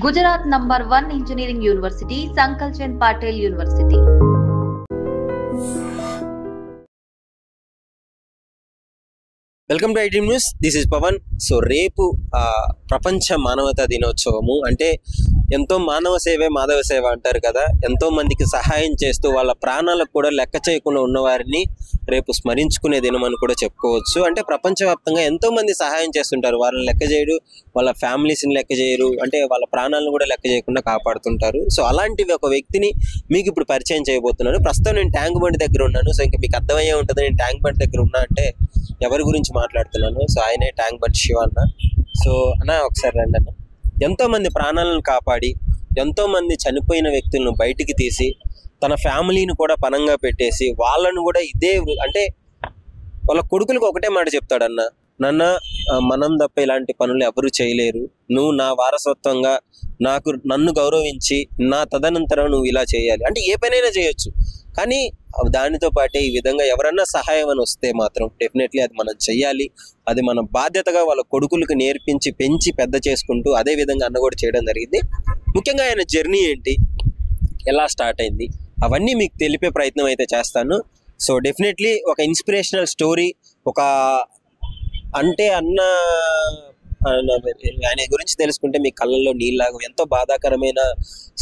Gujarat #1 Engineering University, Sankalchand Patel University. Welcome to iDream news. This is Pavan. So రేపు ప్రపంచ మానవతా దినోత్సవము. అంటే ఎంతో మానవ సేవే మాధవ సేవ అంటారు కదా. ఎంతో మందికి సహాయం చేస్తూ వాళ్ళ ప్రాణాలకు కూడా లెక్క చేయకుండా ఉన్నవారిని రేపు స్మరించుకునే దినం అని కూడా చెప్పుకోవచ్చు. అంటే ప్రపంచవ్యాప్తంగా ఎంతో మంది సహాయం చేస్తుంటారు. వాళ్ళని లెక్క చేయరు, వాళ్ళ ఫ్యామిలీస్ని లెక్క చేయరు, అంటే వాళ్ళ ప్రాణాలను కూడా లెక్క చేయకుండా కాపాడుతుంటారు. సో అలాంటి ఒక వ్యక్తిని మీకు ఇప్పుడు పరిచయం చేయబోతున్నాను. ప్రస్తుతం నేను ట్యాంక్ బండ్ దగ్గర ఉన్నాను. సో ఇంకా మీకు అర్థమయ్యే ఉంటుంది నేను ట్యాంక్ బండ్ దగ్గర ఉన్నా అంటే ఎవరి గురించి మాట్లాడుతున్నాను. సో ఆయనే ట్యాంక్ బండ్ శివ అన్న. సో అన్న ఒకసారి రండి అన్న. ఎంతో మంది ప్రాణాలను కాపాడి ఎంతో మంది చనిపోయిన వ్యక్తులను బయటికి తీసి తన ఫ్యామిలీని కూడా పనంగా పెట్టేసి వాళ్ళను కూడా ఇదే అంటే వాళ్ళ కొడుకులకు ఒకటే మాట చెప్తాడన్న, నాన్న మనం తప్ప ఇలాంటి పనులు ఎవరు చేయలేరు, నువ్వు నా వారసత్వంగా నన్ను గౌరవించి నా తదనంతరం నువ్వు ఇలా చేయాలి. అంటే ఏ పనైనా చేయొచ్చు, కానీ దానితో పాటే ఈ విధంగా ఎవరన్నా సహాయం అని వస్తే మాత్రం డెఫినెట్లీ అది మనం చెయ్యాలి. అది మన బాధ్యతగా వాళ్ళ కొడుకులకు నేర్పించి పెంచి పెద్ద చేసుకుంటూ అదే విధంగా అన్న కూడా చేయడం జరిగింది. ముఖ్యంగా ఆయన జర్నీ ఏంటి, ఎలా స్టార్ట్ అయింది, అవన్నీ మీకు తెలిపే ప్రయత్నం అయితే చేస్తాను. సో డెఫినెట్లీ ఒక ఇన్స్పిరేషనల్ స్టోరీ. ఒక అంటే ఆయన గురించి తెలుసుకుంటే మీ కళ్ళల్లో నీళ్ళలాగా ఎంతో బాధాకరమైన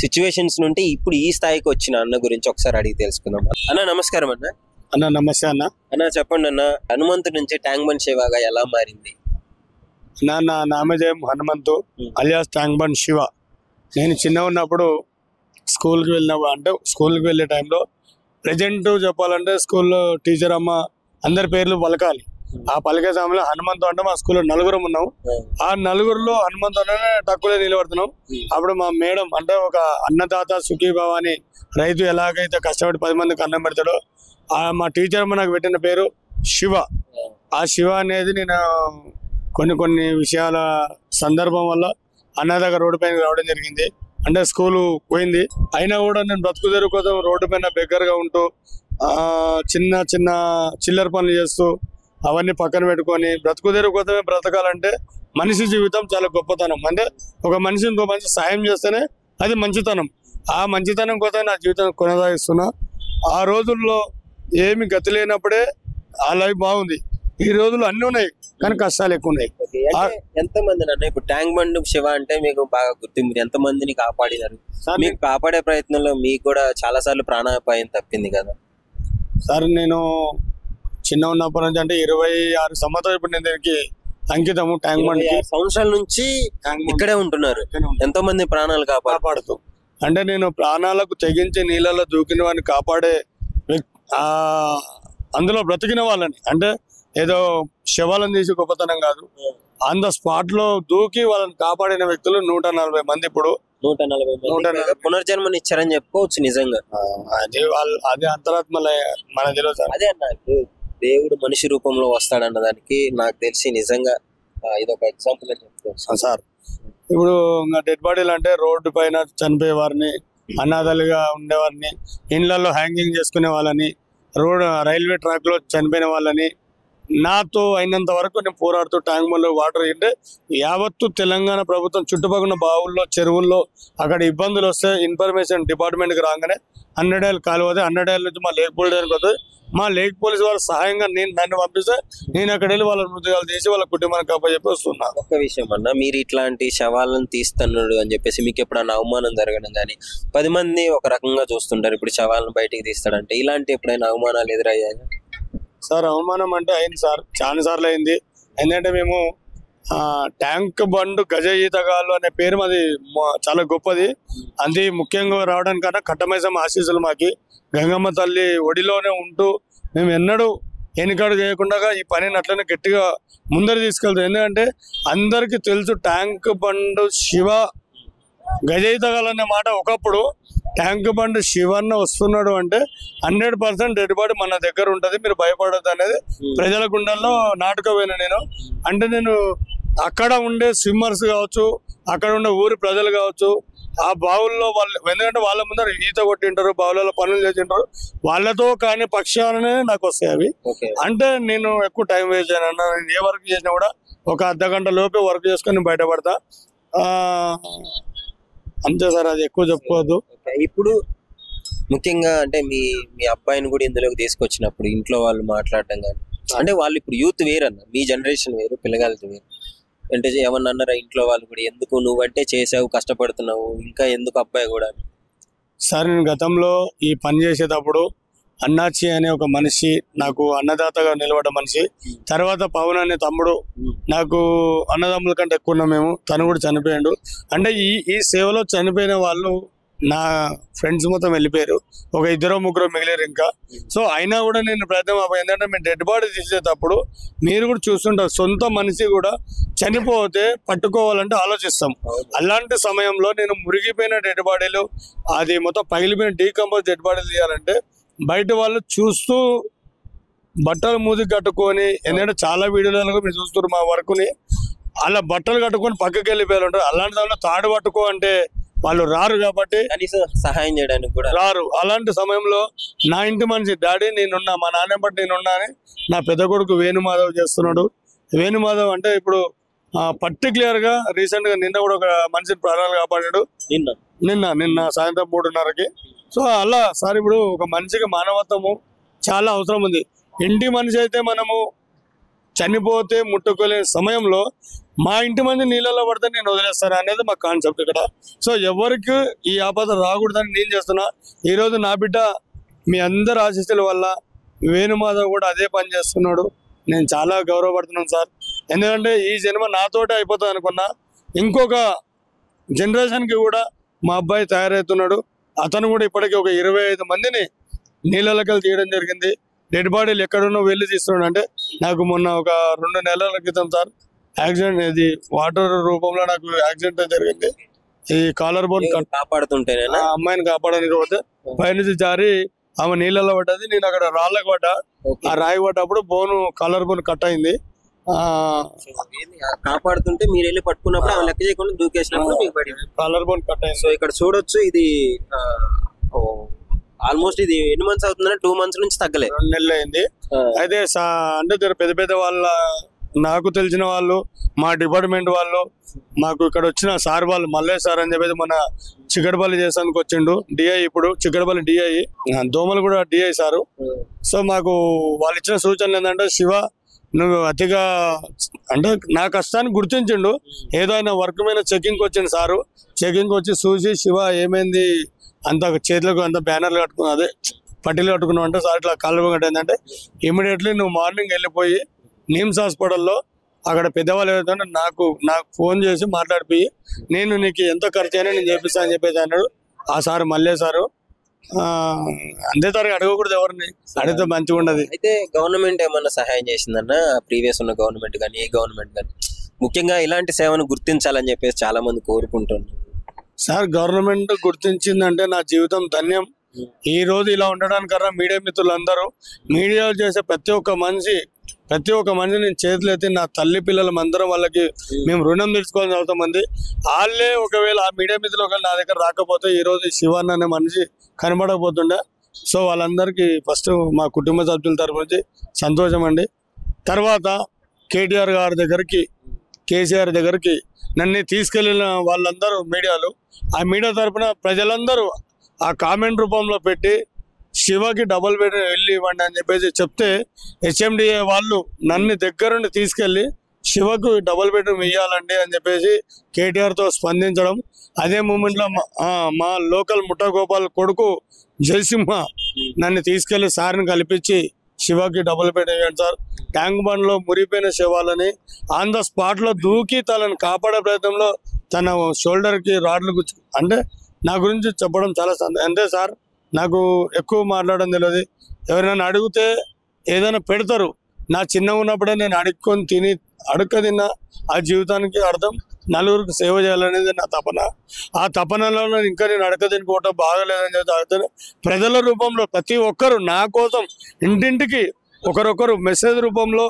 సిచ్యువేషన్స్ నుండి ఇప్పుడు ఈ స్థాయికి వచ్చిన అన్న గురించి ఒకసారి అడిగి తెలుసుకుందాం. అన్న నమస్కారం. అన్న నమస్తే అన్న. అన్న చెప్పండి అన్న, హనుమంతు నుంచి ట్యాంక్ బండ్ శివగా ఎలా మారింది? నా నామధేయం హనుమంతు అలియాస్ ట్యాంక్ బండ్ శివ. నేను చిన్న ఉన్నప్పుడు స్కూల్కి వెళ్ళే టైంలో ప్రజెంట్ చెప్పాలంటే స్కూల్లో టీచర్ అమ్మ అందరి పేర్లు పలకాలి. ఆ పలికే సమయంలో హనుమంతు అంటే మా స్కూల్లో నలుగురం ఉన్నాం. ఆ నలుగురులో హనుమంతు అంటే తక్కువే నిలబడుతున్నాం. అప్పుడు మా మేడం అంటే ఒక అన్నదాత సుఖీభావ అని రైతు ఎలాగైతే కష్టపడి 10 మందికి అన్నం పెడతాడో మా టీచర్ నాకు పెట్టిన పేరు శివ. ఆ శివ అనేది నేను కొన్ని విషయాల సందర్భం వల్ల అన్నదాక రోడ్డు పైన రావడం జరిగింది. అంటే స్కూలు పోయింది అయినా కూడా నేను బ్రతుకు తెరువు కోసం రోడ్డు పైన బెగ్గరగా ఉంటూ చిన్న చిన్న చిల్లర పనులు చేస్తూ అవన్నీ పక్కన పెట్టుకొని బ్రతుకు తెరువు కోసమే బ్రతకాలంటే మనిషి జీవితం చాలా గొప్పతనం. అంటే ఒక మనిషి ఇంకో మనిషి సాయం చేస్తేనే అది మంచితనం. ఆ మంచితనం కోసం నా జీవితం కొనసాగిస్తున్నా. ఆ రోజుల్లో ఏమి గతి లేనప్పుడే ఆ లైఫ్ బాగుంది. ఈ రోజుల్లో అన్ని ఉన్నాయి కానీ కష్టాలు ఎక్కువ ఉన్నాయి. ఎంతమంది అన్న ఇప్పుడు ట్యాంక్ బండ్ శివ అంటే మీకు బాగా గుర్తింపు, ఎంతమందిని కాపాడినారు? మీకు కాపాడే ప్రయత్నంలో మీకు కూడా చాలా సార్లు ప్రాణాపాయం తప్పింది కదా సార్. నేను చిన్న ఉన్నప్పటి నుంచి అంటే 26 సంవత్సరాలు ఇప్పుడు నేను దీనికి అంకితము. ట్యాంక్ బండ్ సంవత్సరాల నుంచి ఇక్కడే ఉంటున్నారు, ఎంతో మంది ప్రాణాలు కాపాడుతూ. అంటే నేను ప్రాణాలకు తెగించి నీళ్ళలో దూకిన వాడిని కాపాడే అందులో బ్రతికిన వాళ్ళని, అంటే ఏదో శవాలను తీసి గొప్పతనం కాదు, ఆన్ ద స్పాట్ లో దూకి వాళ్ళని కాపాడిన వ్యక్తులు 140 మంది. ఇప్పుడు 140 పునర్జన్మని ఇచ్చారని చెప్పుకోవచ్చు. నిజంగా అదే అంతరాత్మ మన తెలియదు. అదే అన్న, దేవుడు మనిషి రూపంలో వస్తాడన్న దానికి నాకు తెలిసి నిజంగా ఇది ఒక ఎగ్జాంపుల్ అని చెప్పుకోవచ్చు సార్. ఇప్పుడు డెడ్ బాడీలు అంటే రోడ్డు పైన చనిపోయే వారిని, అనాథలుగా ఉండేవారిని, ఇండ్లలో హ్యాంగింగ్ చేసుకునే వాళ్ళని, రైల్వే ట్రాక్ లో చనిపోయిన వాళ్ళని, నాతో అయినంత వరకు నేను పోరాడుతూ ట్యాంక్ బండ్లో వాటర్ అంటే యావత్తు తెలంగాణ ప్రభుత్వం చుట్టుపక్కల బావుల్లో చెరువుల్లో అక్కడ ఇబ్బందులు వస్తే ఇన్ఫర్మేషన్ డిపార్ట్మెంట్కి రాగానే 100 ఏళ్ళు కాలువ 100 ఏళ్ళ నుంచి మా లేక్ పోలీస్ వస్తుంది. మా లేక్ పోలీస్ వాళ్ళ సహాయంగా నన్ను పంపిస్తే నేను అక్కడ వెళ్ళి వాళ్ళ మృతదేహాలు తీసి వాళ్ళ కుటుంబానికి అప్పచెప్పి వస్తున్నా. ఒక్క విషయం అన్న, మీరు ఇట్లాంటి శవాలను తీస్తున్నాడు అని చెప్పేసి మీకు ఎప్పుడన్నా అవమానం జరగడం కానీ, 10 మంది ఒక రకంగా చూస్తుంటారు, ఇప్పుడు శవాలను బయటికి తీస్తాడంటే ఇలాంటి ఎప్పుడైనా అవమానాలు ఎదురయ్యాయి? సార్ అవమానం అంటే అయింది సార్, చాలా సార్లు అయింది. ఎందుకంటే మేము ట్యాంక్ బండ్ గజ ఈతగాళ్ళు అనే పేరు మాది చాలా గొప్పది. అది ముఖ్యంగా రావడానికన్నా కట్టమైసమ్మ ఆశీస్సులు మాకి, గంగమ్మ తల్లి ఒడిలోనే ఉంటూ మేము ఎన్నడూ వెనుకడు చేయకుండా ఈ పనిని అట్లనే గట్టిగా ముందర తీసుకెళ్తాం. ఎందుకంటే అందరికీ తెలుసు ట్యాంక్ బండ్ శివ గజ ఈతగాళ్ళనే మాట. ఒకప్పుడు ట్యాంక్ బండ్ శివన్న వస్తున్నాడు అంటే 100% డెడ్ బాడీ మన దగ్గర ఉంటుంది, మీరు భయపడద్దు అనేది ప్రజల గుండెల్లో నాటుకోపోయినా నేను. అంటే నేను అక్కడ ఉండే స్విమ్మర్స్ కావచ్చు, అక్కడ ఉండే ఊరి ప్రజలు కావచ్చు, ఆ బావుల్లో వాళ్ళు ఎందుకంటే వాళ్ళ ముందర ఈత కొట్టింటారు, బావులలో పనులు చేసింటారు, వాళ్ళతో కానీ పక్షాలనే నాకు వస్తాయి అవి. అంటే నేను ఎక్కువ టైం వేస్ట్ చేయను. నేను ఏ వర్క్ చేసినా కూడా ఒక అర్ధ గంట లోపే వర్క్ చేసుకొని బయటపడతా. అంతే సార్, అది ఎక్కువ చెప్పుకోవద్దు. ఇప్పుడు ముఖ్యంగా అంటే మీ మీ అబ్బాయిని కూడా ఇందులోకి తీసుకొచ్చినప్పుడు ఇంట్లో వాళ్ళు మాట్లాడడం కానీ, అంటే వాళ్ళు ఇప్పుడు యూత్ వేరన్న, మీ జనరేషన్ వేరు, పిల్లగాలతో వేరు, అంటే ఏమన్నా అన్నారా ఇంట్లో వాళ్ళు కూడా, ఎందుకు నువ్వంటే చేసావు, కష్టపడుతున్నావు, ఇంకా ఎందుకు అబ్బాయి కూడా? సార్ నేను గతంలో ఈ పని చేసేటప్పుడు అన్నాచి అనే ఒక మనిషి నాకు అన్నదాతగా నిలబడ్డ మనిషి, తర్వాత పవన్ అనే తమ్ముడు నాకు అన్నదమ్ముల కంటే ఎక్కువ ఉన్నాం మేము, తను కూడా చనిపోయాడు. అంటే ఈ సేవలో చనిపోయిన వాళ్ళు నా ఫ్రెండ్స్ మొత్తం వెళ్ళిపోయారు, ఒక 2-3 మిగిలేరు ఇంకా. సో అయినా కూడా నేను ప్రయత్నం ఏంటంటే మేము డెడ్ బాడీ తీసేటప్పుడు మీరు కూడా చూస్తుంటారు, సొంత మనిషి కూడా చనిపోతే పట్టుకోవాలంటే ఆలోచిస్తాం. అలాంటి సమయంలో నేను మురిగిపోయిన డెడ్ బాడీలు, అది మొత్తం పగిలిపోయిన డీకంపోజ్ డెడ్ బాడీలు తీయాలంటే బయట వాళ్ళు చూస్తూ బట్టలు మూదికి కట్టుకొని, ఎందుకంటే చాలా వీడియోలలో మీరు చూస్తున్నారు మా వర్క్ని, అలా బట్టలు కట్టుకొని పక్కకి వెళ్ళిపోయారు ఉంటారు. అలాంటి దానిలో తాడు పట్టుకో అంటే వాళ్ళు రారు, కాబట్టి కనీసం సహాయం చేయడానికి కూడా రారు. అలాంటి సమయంలో నా ఇంటి మనిషి డాడీ నేనున్నా, మా నాన్న బట్టి నేనున్నా అని నా పెద్ద కొడుకు వేణుమాధవ్ చేస్తున్నాడు. వేణుమాధవ్ అంటే ఇప్పుడు పర్టికులర్ గా రీసెంట్ గా నిన్న కూడా ఒక మనిషిని ప్రాణాలు కాపాడాడు, నిన్న సాయంత్రం 3:30కి. సో అలా సార్ ఇప్పుడు ఒక మనిషికి మానవత్వము చాలా అవసరం ఉంది. ఇంటి మనిషి అయితే మనము చనిపోతే ముట్టుకోలేని సమయంలో మా ఇంటి మంది నీళ్ళలో పడితే నేను వదిలేస్తాను అనేది మా కాన్సెప్ట్ ఇక్కడ. సో ఎవరికి ఈ ఆపద రాకూడదని నేను చేస్తున్నా. ఈరోజు నా బిడ్డ మీ అందరి ఆశీస్సుల వల్ల వేణుమాధవ్ కూడా అదే పని చేస్తున్నాడు. నేను చాలా గౌరవపడుతున్నాను సార్, ఎందుకంటే ఈ జన్మ నాతోటే అయిపోతుంది అనుకున్నా, ఇంకొక జనరేషన్కి కూడా మా అబ్బాయి తయారవుతున్నాడు. అతను కూడా ఇప్పటికీ ఒక 25 మందిని నీళ్ళకి తీయడం జరిగింది. డెడ్ బాడీలు ఎక్కడున్నో వెళ్ళి తీస్తున్నాడు. అంటే నాకు మొన్న ఒక 2 నెలల క్రితం సార్ యాక్సిడెంట్, ఇది వాటర్ రూపంలో నాకు యాక్సిడెంట్ జరిగింది. ఈ కాలర్ బోన్ కాపాడుతుంటే అమ్మాయిని కాపాడడానికి పోతే పైనుంచి జారి ఆమె నీళ్ళలో పడ్డది. నేను అక్కడ రాళ్ళకు పడ్డా, ఆ రాయి పడ్డప్పుడు బోను కాలర్ బోన్ కట్ అయింది. కాపాడుతుంటే మీరు వెళ్ళి పట్టుకున్నప్పుడు ఆమె లెక్క చేయకుండా దూకేసినప్పుడు మీకు పడింది, కాలర్ బోన్ కట్ అయింది. సో ఇక్కడ చూడొచ్చు, ఇది ఆల్మోస్ట్ ఇది ఎన్ని మంత్స్ అవుతుందంటే 2 మంత్స్ నుంచి తగ్గలేదు, 2 నెలలు అయింది. అయితే అంటే పెద్ద పెద్ద వాళ్ళ, నాకు తెలిసిన వాళ్ళు, మా డిపార్ట్మెంట్ వాళ్ళు, మాకు ఇక్కడ వచ్చిన సార్ వాళ్ళు, మల్లేష్ సార్ అని చెప్పేసి మన చిక్కడపల్లి చేసానికి వచ్చిండు డిఐ, ఇప్పుడు చిక్కడపల్లి డిఐ, దోమలు కూడా డిఐ సారు. సో మాకు వాళ్ళు ఇచ్చిన సూచనలు ఏంటంటే, శివ నువ్వు అతిగా అంటే నా కష్టాన్ని గుర్తించిండు. ఏదో ఆయన వర్క్ మీద చెకింగ్కి వచ్చిండు సారు. చెకింగ్కి వచ్చి చూసి, శివ ఏమైంది, అంత చేతులకు అంత బ్యానర్లు కట్టుకున్నావు, అదే పట్టీలు కట్టుకున్నావు అంటే, సార్ ఇట్లా కాళ్ళు కట్టేందంటే ఇమీడియట్లీ నువ్వు మార్నింగ్ వెళ్ళిపోయి నిమ్స్ హాస్పిటల్లో అక్కడ పెద్దవాళ్ళు ఏదైతే నాకు ఫోన్ చేసి మాట్లాడిపోయి నేను నీకు ఎంత ఖర్చు అయినా నేను చేపిస్తా అని చెప్పేసి అన్నాడు ఆ సార్, మల్లే సారు. అంతే తరగతి అడగకూడదు, ఎవరిని అడిగితే మంచిగా ఉండదు. అయితే గవర్నమెంట్ ఏమన్నా సహాయం చేసిందన్న, ప్రీవియస్ ఉన్న గవర్నమెంట్ కానీ ఏ గవర్నమెంట్ కానీ, ముఖ్యంగా ఇలాంటి సేవను గుర్తించాలని చెప్పేసి చాలా మంది కోరుకుంటున్నారు. సార్ గవర్నమెంట్ గుర్తించిందంటే నా జీవితం ధన్యం. ఈ రోజు ఇలా ఉండడానికన్నా మీడియా మిత్రులందరూ, మీడియాలో చేసే ప్రతి ఒక్క మనిషి నేను చేతులు ఎత్తి నా తల్లి పిల్లల అందరం వాళ్ళకి మేము రుణం తీర్చుకోవాలని అవుతామంది. వాళ్ళే ఒకవేళ ఆ మీడియా మిత్రులు ఒకవేళ నా దగ్గర రాకపోతే ఈరోజు శివన్ అనే మనిషి కనబడకపోతుండే. సో వాళ్ళందరికీ ఫస్ట్ మా కుటుంబ సభ్యుల తరపు నుంచి సంతోషం అండి. తర్వాత కేటీఆర్ గారి దగ్గరికి, కేసీఆర్ దగ్గరికి నన్ను తీసుకెళ్లిన వాళ్ళందరూ మీడియాలు, ఆ మీడియా తరపున ప్రజలందరూ ఆ కామెంట్ రూపంలో పెట్టి శివకి డబుల్ బెడ్ వెళ్ళి ఇవ్వండి అని చెప్పేసి చెప్తే, హెచ్ఎండిఏ వాళ్ళు నన్ను దగ్గరుండి తీసుకెళ్ళి శివకు డబుల్ బెడ్రూమ్ ఇవ్వాలండి అని చెప్పేసి కేటీఆర్తో స్పందించడం. అదే మూమెంట్లో మా లోకల్ ముఠాగోపాల్ కొడుకు జయసింహ నన్ను తీసుకెళ్లి సార్ని కల్పించి శివకి డబుల్ బెడ్ ఇవ్వండి సార్, ట్యాంక్ బండ్లో మురిగిపోయిన శవాలని ఆన్ ద స్పాట్లో దూకి తనను కాపాడే ప్రయత్నంలో తన షోల్డర్కి రాడ్లు గుచ్చు, అంటే నా గురించి చెప్పడం చాలా అంతే సార్. నాకు ఎక్కువ మాట్లాడడం తెలియదు. ఎవరైనా అడిగితే ఏదైనా పెడతారు. నా చిన్నగా ఉన్నప్పుడే నేను అడుక్కొని తిన్న ఆ జీవితానికి అర్థం నలుగురికి సేవ చేయాలనేది నా తపన. ఆ తపనలో ఇంకా నేను అడక తినుకోవటం బాగలేదని చెప్పి ప్రజల రూపంలో ప్రతి ఒక్కరు నా కోసం ఇంటింటికి ఒకరొకరు మెసేజ్ రూపంలో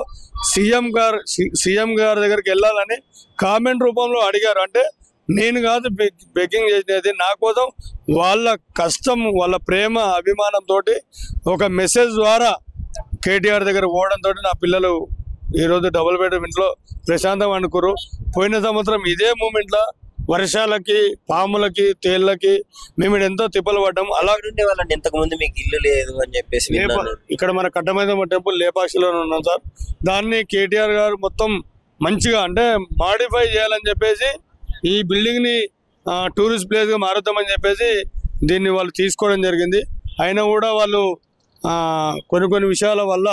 సీఎం గారి దగ్గరికి వెళ్ళాలని కామెంట్ రూపంలో అడిగారు. అంటే నేను కాదు బెగ్గింగ్ చేసేది, నా కోసం వాళ్ళ కష్టం, వాళ్ళ ప్రేమ, అభిమానంతో ఒక మెసేజ్ ద్వారా కేటీఆర్ దగ్గర పోవడంతో నా పిల్లలు ఈరోజు డబుల్ బెడ్రూమ్ ఇంట్లో ప్రశాంతం అనుకోరు. పోయిన సంవత్సరం ఇదే మూమెంట్లో వర్షాలకి, పాములకి, తేళ్లకి మేము ఎంతో తిప్పలు పడ్డాం. అలా ఉండే వాళ్ళండి ఇంతకు ముందు మీకు ఇల్లు లేదు అని చెప్పేసి విన్నాను. ఇక్కడ మన కట్టమైదమ్మ టెంపుల్ లేపాక్షిలో ఉన్నాం సార్. దాన్ని కేటీఆర్ గారు మొత్తం మంచిగా అంటే మాడిఫై చేయాలని చెప్పేసి ఈ బిల్డింగ్ ని టూరిస్ట్ ప్లేస్ గా మారుతామని చెప్పేసి దీన్ని వాళ్ళు తీసుకోవడం జరిగింది. అయినా కూడా వాళ్ళు కొన్ని విషయాల వల్ల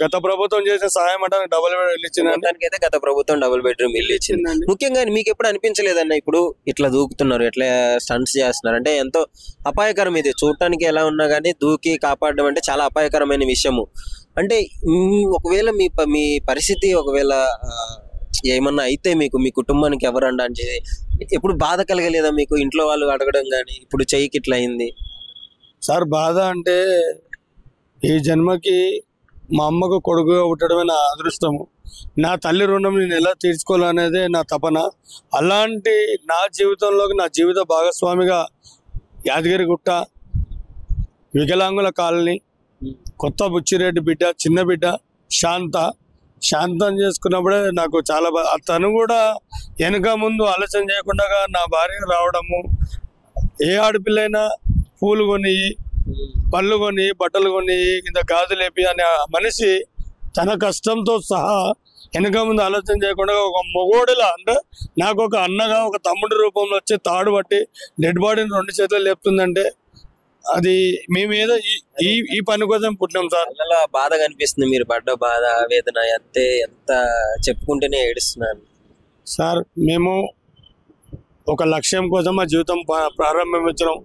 గత ప్రభుత్వం చేసిన సహాయం అంటే డబుల్ బెడ్రూమ్ ఇచ్చిందండి. అయితే గత ప్రభుత్వం డబుల్ బెడ్రూమ్ ఇల్లు ఇచ్చింది. ముఖ్యంగా మీకు ఎప్పుడు అనిపించలేదన్న ఇప్పుడు ఇట్లా దూకుతున్నారు, ఎట్లా స్టంట్స్ చేస్తున్నారు అంటే ఎంతో అపాయకరం. ఇది చూడటానికి ఎలా ఉన్నా కానీ దూకి కాపాడడం అంటే చాలా అపాయకరమైన విషయము. అంటే ఒకవేళ మీ పరిస్థితి ఒకవేళ ఏమన్నా అయితే మీ కుటుంబానికి ఎవరన్నా అంటే ఎప్పుడు బాధ కలగలేదా మీకు? ఇంట్లో వాళ్ళు అడగడం కానీ ఇప్పుడు చెయ్యికి ఇట్లా అయింది సార్. బాధ అంటే ఈ జన్మకి మా అమ్మకు కొడుకుగా పుట్టడమే నా అదృష్టము. నా తల్లి రుణం నేను ఎలా తీర్చుకోవాలనేదే నా తపన. అలాంటి నా జీవితంలోకి నా జీవిత భాగస్వామిగా యాదగిరిగుట్ట వికలాంగుల కాలనీ కొత్త బుచ్చిరెడ్డి బిడ్డ, చిన్న బిడ్డ శాంతం చేసుకున్నప్పుడే నాకు చాలా తను కూడా వెనుక ముందు ఆలోచన చేయకుండా నా భార్య రావడము, ఏ ఆడపిల్లైనా పూలు కొని, పళ్ళు కొని, బట్టలు కొని, ఇంత గాజులేపి అనే మనిషి తన కష్టంతో సహా వెనుక ముందు ఆలోచన చేయకుండా ఒక మొగోడిలా అంటే నాకు ఒక అన్నగా ఒక తమ్ముడి రూపంలో వచ్చి తాడు పట్టి డెడ్ బాడీని 2 చేతులు లేపుతుందంటే అది మేము ఏదో ఈ పని కోసం పుట్టినాం సార్. అలా బాధగా అనిపిస్తుంది. మీరు పడ్డ బాధ, వేదన ఎంత చెప్పుకుంటేనే ఏడుస్తున్నాను సార్. మేము ఒక లక్ష్యం కోసం మా జీవితం ప్రారంభించడం.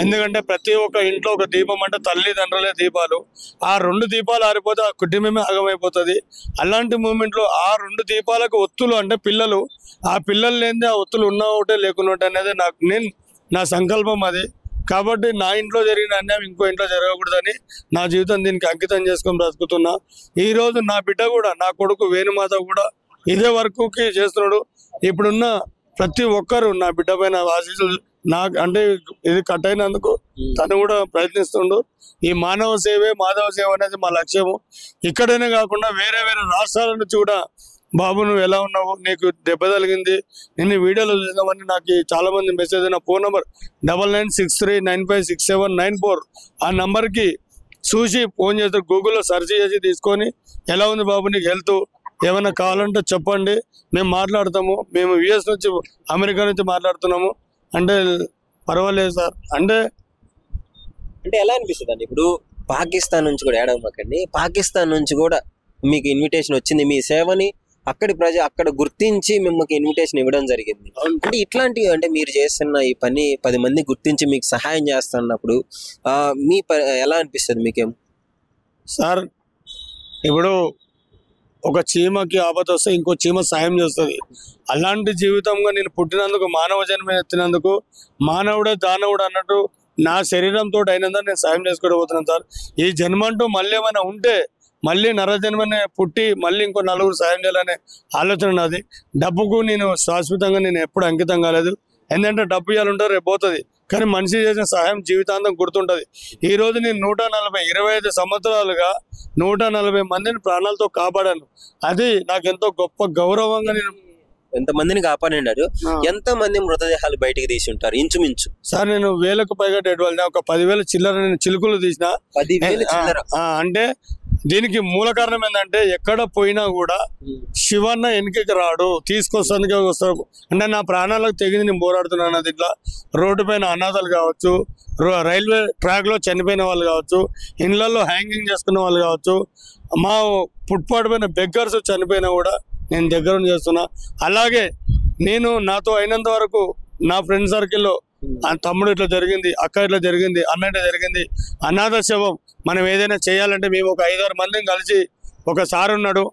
ఎందుకంటే ప్రతి ఒక్క ఇంట్లో ఒక దీపం అంటే తల్లిదండ్రులే దీపాలు. ఆ 2 దీపాలు ఆరిపోతే ఆ కుటుంబమే ఆగమైపోతుంది. అలాంటి మూమెంట్లో ఆ 2 దీపాలకు ఒత్తులు అంటే పిల్లలు, ఆ పిల్లలు లేనిదే ఆ ఒత్తులు ఉన్న ఒకటే లేకున్న ఒకటి అనేది నా సంకల్పం అది. కాబట్టి నా ఇంట్లో జరిగిన అన్యాయం ఇంకో ఇంట్లో జరగకూడదని నా జీవితం దీనికి అంకితం చేసుకొని బ్రతుకుతున్నా. ఈరోజు నా బిడ్డ కూడా, నా కొడుకు వేణుమాత కూడా ఇదే వర్క్కి చేస్తున్నాడు. ఇప్పుడున్న ప్రతి ఒక్కరు నా బిడ్డ పైన ఆశీస్సులు నాకు అంటే ఇది కట్ అయినందుకు తను కూడా ప్రయత్నిస్తుండు. ఈ మానవ సేవే మాధవ సేవ అనేది మా లక్ష్యము. ఇక్కడనే కాకుండా వేరే రాష్ట్రాల నుంచి కూడా బాబు నువ్వు ఎలా ఉన్నావు, నీకు దెబ్బ తగిలింది, నిన్ను వీడియోలో చూద్దామని నాకు చాలా మంది మెసేజ్. నా ఫోన్ నెంబర్ 9963956794 ఆ నంబర్కి చూసి ఫోన్ చేస్తే గూగుల్లో సెర్చ్ చేసి తీసుకొని ఎలా ఉంది బాబు నీకు హెల్త్, ఏమైనా కావాలంటే చెప్పండి, మేము మాట్లాడతాము. మేము యుఎస్ నుంచి అమెరికా నుంచి మాట్లాడుతున్నాము అంటే పర్వాలేదు సార్. అంటే ఎలా అనిపిస్తుంది అండి ఇప్పుడు పాకిస్తాన్ నుంచి కూడా ఏడవమాకండి, పాకిస్తాన్ నుంచి కూడా మీకు ఇన్విటేషన్ వచ్చింది, మీ సేవని అక్కడ గుర్తించి మిమ్మల్ని ఇన్విటేషన్ ఇవ్వడం జరిగింది. అంటే ఇట్లాంటివి అంటే మీరు చేస్తున్న ఈ పని 10 మంది గుర్తించి మీకు సహాయం చేస్తున్నప్పుడు ఎలా అనిపిస్తుంది మీకేం సార్? ఇప్పుడు ఒక చీమకి ఆపద వస్తే ఇంకో చీమ సాయం చేస్తుంది. అలాంటి జీవితంగా నేను పుట్టినందుకు, మానవ జన్మ ఎత్తినందుకు, మానవుడే దానవుడు అన్నట్టు నా శరీరంతో అయినందుకు నేను సాయం చేసుకోబోతున్నాను సార్. ఈ జన్మ అంటూ మళ్ళీ ఏమైనా ఉంటే మళ్ళీ నరజన్మనే పుట్టి మళ్ళీ ఇంకో 4 సాయం చేయాలనే ఆలోచన నాది. డబ్బుకు నేను శాశ్వతంగా నేను ఎప్పుడు అంకితం కాలేదు. ఎందుకంటే డబ్బు ఇవ్వాలంటే రేపు పోతుంది, కానీ మనిషి చేసిన సహాయం జీవితాంతం గుర్తుంటుంది. ఈరోజు నేను 25 సంవత్సరాలుగా 140 మందిని ప్రాణాలతో కాపాడాను. అది నాకు ఎంతో గొప్ప గౌరవంగా. నేను ఎంతమందిని కాపాడినారు, ఎంతమంది మృతదేహాలు బయటికి తీసి ఉంటారు ఇంచుమించు సార్? నేను 1000కు పైగా డెడ్ బాడీ, ఒక 10,000 చిల్లర నేను చిలుకలు తీసిన. 10,000 చిల్లర అంటే దీనికి మూల కారణం ఏంటంటే ఎక్కడ పోయినా కూడా శివన్న వెనకకి రాడు, తీసుకొస్తానికి వస్తాడు. అంటే నా ప్రాణాలకు తెగింది నేను పోరాడుతున్నాను. అది ఇట్లా రోడ్డు పైన అనాథాలు కావచ్చు, రైల్వే ట్రాక్ లో చనిపోయిన వాళ్ళు కావచ్చు, ఇళ్లలో హ్యాంగింగ్ చేసుకున్న వాళ్ళు కావచ్చు, మా ఫుట్పాత్ పైన బెగ్గర్స్ చనిపోయినా కూడా నేను దగ్గర చేస్తున్నా. అలాగే నేను నాతో అయినంత వరకు నా ఫ్రెండ్ సర్కిల్లో తమ్ముడు ఇట్లా జరిగింది, అక్క ఇట్లా జరిగింది, అన్న ఇట్లా జరిగింది, అనాథ శవం మనం ఏదైనా చేయాలంటే మేము ఒక 5-6 మందిని కలిసి, ఒక సార్ ఉన్నాడు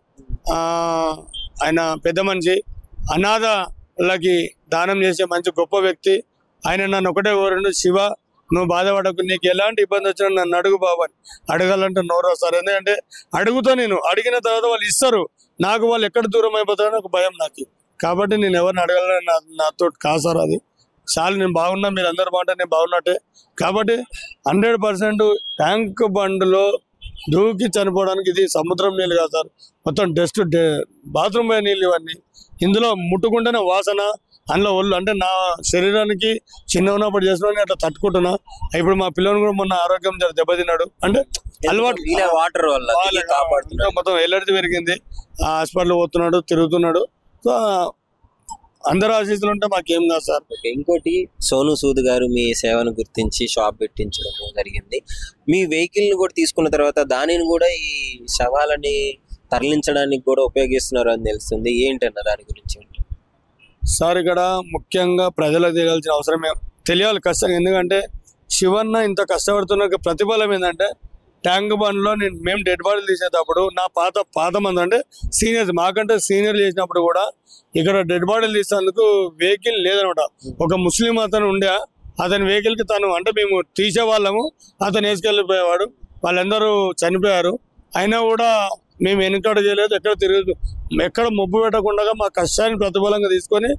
ఆయన పెద్ద మనిషి, అనాథలకి దానం చేసే మంచి గొప్ప వ్యక్తి. ఆయన నన్ను ఒకటే కోరిండు, శివ నువ్వు బాధపడకు, నీకు ఎలాంటి ఇబ్బంది వచ్చినా నన్ను అడుగు బాబు అని. అడగాలంటే నోరు వస్తారు, ఎందుకంటే అడుగుతా, నేను అడిగిన తర్వాత వాళ్ళు ఇస్తారు. నాకు వాళ్ళు ఎక్కడ దూరం అయిపోతారని ఒక భయం నాకు. కాబట్టి నేను ఎవరిని అడగాలని నాతో కాసారు. అది చాలు, నేను బాగున్నా, మీరు అందరి మాట నేను బాగున్నట్టే. కాబట్టి 100% ట్యాంక్ బండ్లో దూకి చనిపోవడానికి ఇది సముద్రం నీళ్ళు కాదు సార్, మొత్తం డస్ట్, బాత్రూమ్ పోయే నీళ్ళు ఇవన్నీ. ఇందులో ముట్టుకుంటేనే వాసన, అందులో ఒళ్ళు అంటే నా శరీరానికి చిన్న ఉన్నప్పుడు చేసిన అట్లా తట్టుకుంటున్నా. ఇప్పుడు మా పిల్లలు కూడా మొన్న ఆరోగ్యం దెబ్బతిన్నాడు అంటే అలవాటు వాటర్ వల్ల మొత్తం ఎలర్జీ పెరిగింది. హాస్పిటల్ పోతున్నాడు, తిరుగుతున్నాడు. సో అందరూ ఆశీస్సులు ఉంటే మాకేం కాదు సార్. ఇంకోటి, సోను సూద్ గారు మీ సేవను గుర్తించి షాప్ పెట్టించడం జరిగింది. మీ వెహికల్ ని కూడా తీసుకున్న తర్వాత దానిని కూడా ఈ శవాలని తరలించడానికి కూడా ఉపయోగిస్తున్నారు అని తెలుస్తుంది. ఏంటన్న దాని గురించి? సార్ ఇక్కడ ముఖ్యంగా ప్రజలకు తెలియాల్సిన అవసరం తెలియాలి కష్టంగా. ఎందుకంటే శివన్న ఇంత కష్టపడుతున్న ప్రతిఫలం ఏంటంటే ట్యాంక్ బండ్లో మేము డెడ్ బాడీలు తీసేటప్పుడు నా పాత మంది అంటే సీనియర్స్ మాకంటే సీనియర్లు చేసినప్పుడు కూడా ఇక్కడ డెడ్ బాడీలు తీసేందుకు వెహికల్ లేదనమాట. ఒక ముస్లిం అతను ఉండే, అతని వెహికల్కి తను అంటే మేము తీసేవాళ్ళము, అతను వేసుకెళ్ళిపోయేవాడు. వాళ్ళందరూ చనిపోయారు. అయినా కూడా మేము వెనుకట చేయలేదు, ఎక్కడ మొబ్బు పెట్టకుండా మా కష్టాన్ని ప్రతిఫలంగా తీసుకొని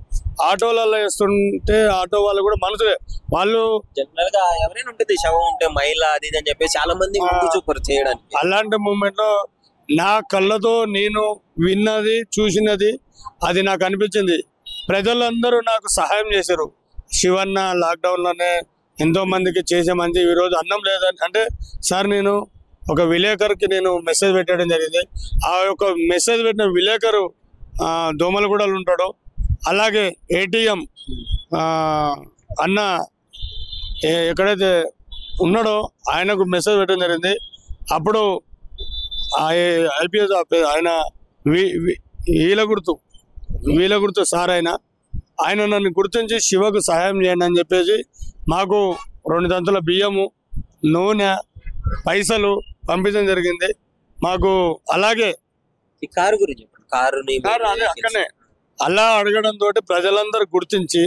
ఆటోలలో వేస్తుంటే ఆటో వాళ్ళు కూడా మనసులే వాళ్ళు జనరల్ గా ఎవరైనా ఉంటుంది శవం ఉంటే మహిళ అది అని చెప్పి చాలా మంది చూపరు చేయడానికి. అలాంటి మూమెంట్ లో నా కళ్ళతో నేను విన్నది చూసినది అది నాకు అనిపించింది. ప్రజలందరూ నాకు సహాయం చేశారు. శివన్న లాక్డౌన్ లోనే ఎంతో మందికి చేసే మంచి ఈరోజు అన్నం లేదని అంటే సార్ నేను ఒక విలేకరుకి నేను మెసేజ్ పెట్టడం జరిగింది. ఆ యొక్క మెసేజ్ పెట్టిన విలేకరు దోమలగూడలో ఉంటాడు. అలాగే ఏటీఎం అన్న ఎక్కడైతే ఉన్నాడో ఆయనకు మెసేజ్ పెట్టడం జరిగింది. అప్పుడు ఐపీఎస్ ఆయన వీలగుర్తు సార్ ఆయన నన్ను గుర్తించి శివకు సహాయం చేయండి అని చెప్పేసి మాకు 2 దంతుల బియ్యము, నూనె, పైసలు పంపించడం జరిగింది మాకు. అలాగే ఈ కారు గురించి అక్కడనే అలా అడగడం తోటి ప్రజలందరూ గుర్తించి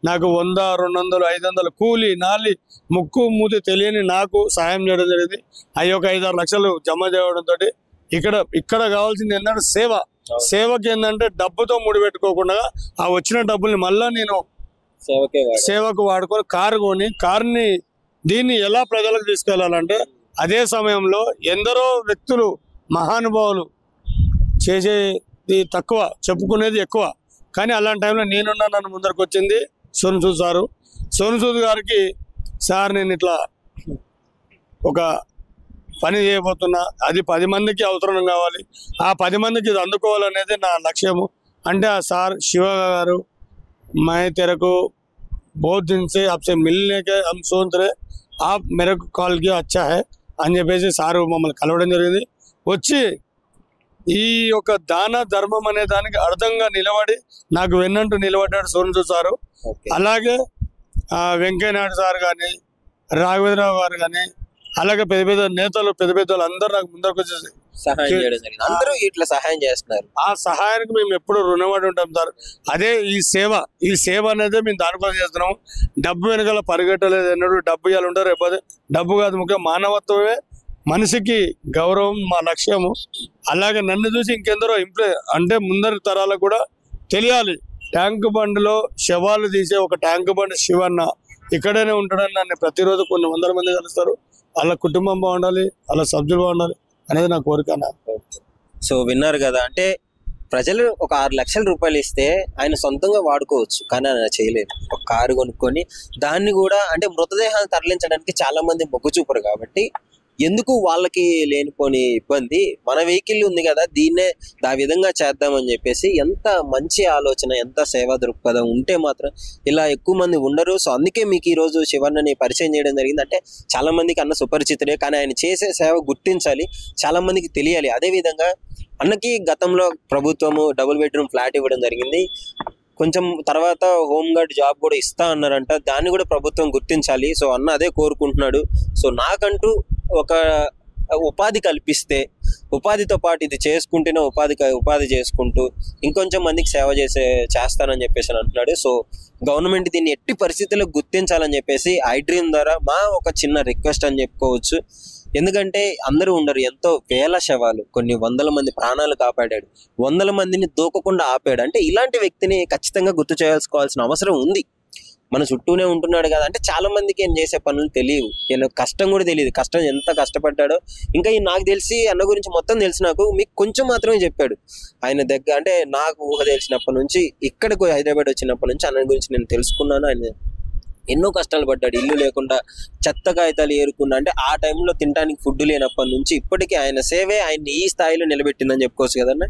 నాకు 100, 200, 500 కూలి నాలి ముక్కు మూతి తెలియని నాకు సహాయం చేయడం జరిగింది. అవి ఒక 5-6 లక్షలు జమ చేయడం తోటి ఇక్కడ కావాల్సింది ఏంటంటే సేవకి ఏంటంటే డబ్బుతో ముడిపెట్టుకోకుండా ఆ వచ్చిన డబ్బుల్ని మళ్ళా నేను సేవకు వాడుకొని కారు కొని కార్ని దీన్ని ఎలా ప్రజలకు తీసుకెళ్లాలంటే అదే సమయంలో ఎందరో వ్యక్తులు మహానుభావులు చేసేది తక్కువ, చెప్పుకునేది ఎక్కువ. కానీ అలాంటి టైంలో నన్ను ముందరకు వచ్చింది సోను సూద్ సారు. సోను సూద్ గారికి సార్ నేను ఇట్లా ఒక పని చేయబోతున్నా, అది 10 మందికి అవసరం కావాలి, ఆ 10 మందికి ఇది అందుకోవాలనేది నా లక్ష్యము. అంటే ఆ సార్ శివ గారు मैं तेरे को बहुत दिन से आपसे मिलने के हम सोच रहे आप मेरे को कॉल किया अच्छा है అని చెప్పేసి సారు మమ్మల్ని కలవడం జరిగింది. వచ్చి ఈ యొక్క దాన ధర్మం అనే దానికి అర్థంగా నిలబడి నాకు వెన్నంటూ నిలబడ్డాడు సోను సూద్ సారు. అలాగే వెంకయ్యనాయుడు సార్ కానీ, రాఘవేంద్రరావు గారు కానీ, అలాగే పెద్ద నేతలు అందరూ నాకు ముందరకు వచ్చేసి సహాయం చేయడం జరిగింది. అందరూ ఇట్లా సహాయం చేస్తున్నారు. ఆ సహాయానికి మేము ఎప్పుడు రుణపడి ఉంటాం సార్. అదే ఈ సేవ అనేది మేము దానికోసం చేస్తున్నాము. డబ్బు వెనకాల పరిగెట్టలేదు అన్నాడు. డబ్బు ఇవ్వాలి ఉంటారు, రేపు డబ్బు కాదు ముఖ్యం, మానవత్వమే మనిషికి గౌరవం మా లక్ష్యము. అలాగే నన్ను చూసి ఇంకెందరో అంటే ముందరి తరాలకు కూడా తెలియాలి. ట్యాంక్ బండ్లో శవాలు తీసే ఒక ట్యాంక్ బండ్ శివన్న ఇక్కడనే ఉంటాడని నన్ను ప్రతిరోజు కొన్ని 100 మంది కలుస్తారు. వాళ్ళ కుటుంబం బాగుండాలి, వాళ్ళ సభ్యులు బాగుండాలి అనేది నా కోరిక. సో విన్నారు కదా, అంటే ప్రజలు ఒక 6 లక్షల రూపాయలు ఇస్తే ఆయన సొంతంగా వాడుకోవచ్చు, కానీ ఆయన చేయలేదు. ఒక కారు కొనుక్కొని దాన్ని కూడా అంటే మృతదేహాన్ని తరలించడానికి చాలా మంది మొగ్గు చూపరు. కాబట్టి ఎందుకు వాళ్ళకి లేనిపోని ఇబ్బంది, మన వెహికల్ ఉంది కదా దీన్నే ఆ విధంగా చేద్దామని చెప్పేసి ఎంత మంచి ఆలోచన, ఎంత సేవా దృక్పథం ఉంటే మాత్రం ఇలా ఎక్కువ మంది ఉండరు. సో అందుకే మీకు ఈరోజు శివన్నని పరిచయం చేయడం జరిగింది. అంటే చాలా మందికి అన్న సుపరిచితుడే, కానీ ఆయన చేసే సేవ గుర్తించాలి, చాలా మందికి తెలియాలి. అదేవిధంగా అన్నకి గతంలో ప్రభుత్వము డబుల్ బెడ్రూమ్ ఫ్లాట్ ఇవ్వడం జరిగింది. కొంచెం తర్వాత హోమ్ గార్డ్ జాబ్ కూడా ఇస్తా అన్నారంట, దాన్ని కూడా ప్రభుత్వం గుర్తించాలి. సో అన్న అదే కోరుకుంటున్నాడు. సో నాకంటూ ఒక ఉపాధి కల్పిస్తే, ఉపాధితో పాటు ఇది చేసుకుంటేనే ఉపాధి చేసుకుంటూ ఇంకొంచెం మందికి సేవ చేస్తానని చెప్పేసి అంటున్నాడు. సో గవర్నమెంట్ దీన్ని ఎట్టి పరిస్థితుల్లో గుర్తించాలని చెప్పేసి iDream ద్వారా మా ఒక చిన్న రిక్వెస్ట్ అని చెప్పుకోవచ్చు. ఎందుకంటే అందరూ ఉండరు, ఎంతో వేల శవాలు, కొన్ని 100 మంది ప్రాణాలు కాపాడాడు, 100 మందిని దూకకుండా ఆపాడు. అంటే ఇలాంటి వ్యక్తిని ఖచ్చితంగా గుర్తు చేసుకోవాల్సిన అవసరం ఉంది. మన చుట్టూనే ఉంటున్నాడు కదా అంటే చాలా మందికి ఆయన చేసే పనులు తెలియవు, నేను కష్టం కూడా తెలియదు, కష్టం ఎంత కష్టపడ్డాడో. ఇంకా నాకు తెలిసి అన్న గురించి మొత్తం తెలిసి నాకు మీకు కొంచెం మాత్రమే చెప్పాడు. ఆయన దగ్గర అంటే నాకు ఊహ తెలిసినప్పటి నుంచి ఇక్కడికి హైదరాబాద్ వచ్చినప్పటి నుంచి అన్న గురించి నేను తెలుసుకున్నాను. ఆయన ఎన్నో కష్టాలు పడ్డాడు, ఇల్లు లేకుండా చెత్త కాగితాలు ఏరుకున్నా, అంటే ఆ టైంలో తినడానికి ఫుడ్ లేనప్పటి నుంచి ఇప్పటికీ ఆయన సేవే ఆయన్ని ఈ స్థాయిలో నిలబెట్టిందని చెప్పుకోవచ్చు కదన్నా.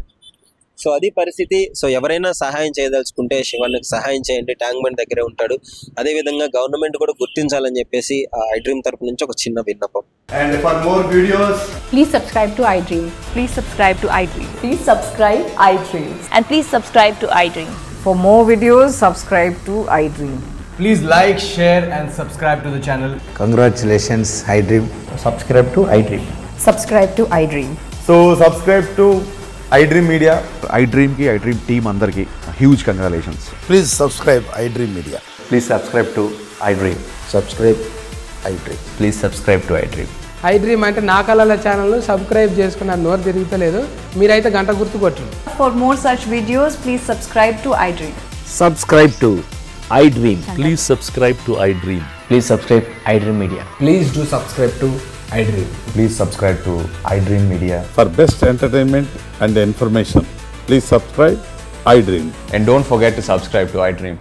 సో అది పరిస్థితి. సో ఎవరైనా సహాయం చేయదలుచుకుంటే శివన్నకి సహాయం చేయండి, ట్యాంక్ బండ్ దగ్గరే ఉంటాడు. అదేవిధంగా గవర్నమెంట్ కూడా గుర్తించాలని చెప్పేసి ఐ డ్రీమ్ తరపు నుంచి ఒక చిన్న విన్నపం. And for more videos, please subscribe to iDream. Please subscribe to iDream. Please subscribe iDream. And please subscribe to iDream. For more videos, subscribe to iDream. please like, share and subscribe to the channel. Congratulations, iDream. Subscribe to iDream. Subscribe to iDream. So subscribe to iDream Media. iDream ki iDream team andarki huge congratulations. Please subscribe iDream Media. Please subscribe to iDream. Subscribe iDream. Please subscribe to iDream. iDream అంటే నా కళల channel subscribe చేసుకున్న నోరు తిరుగుతలేదు, మీరైతే గంట గుర్తు కొట్టండి. For more such videos, please subscribe to iDream. Subscribe to iDream. Please subscribe to iDream. Please subscribe iDream Media. Please do subscribe to iDream. Please subscribe to iDream Media. For best entertainment and information, please subscribe iDream. And don't forget to subscribe to iDream.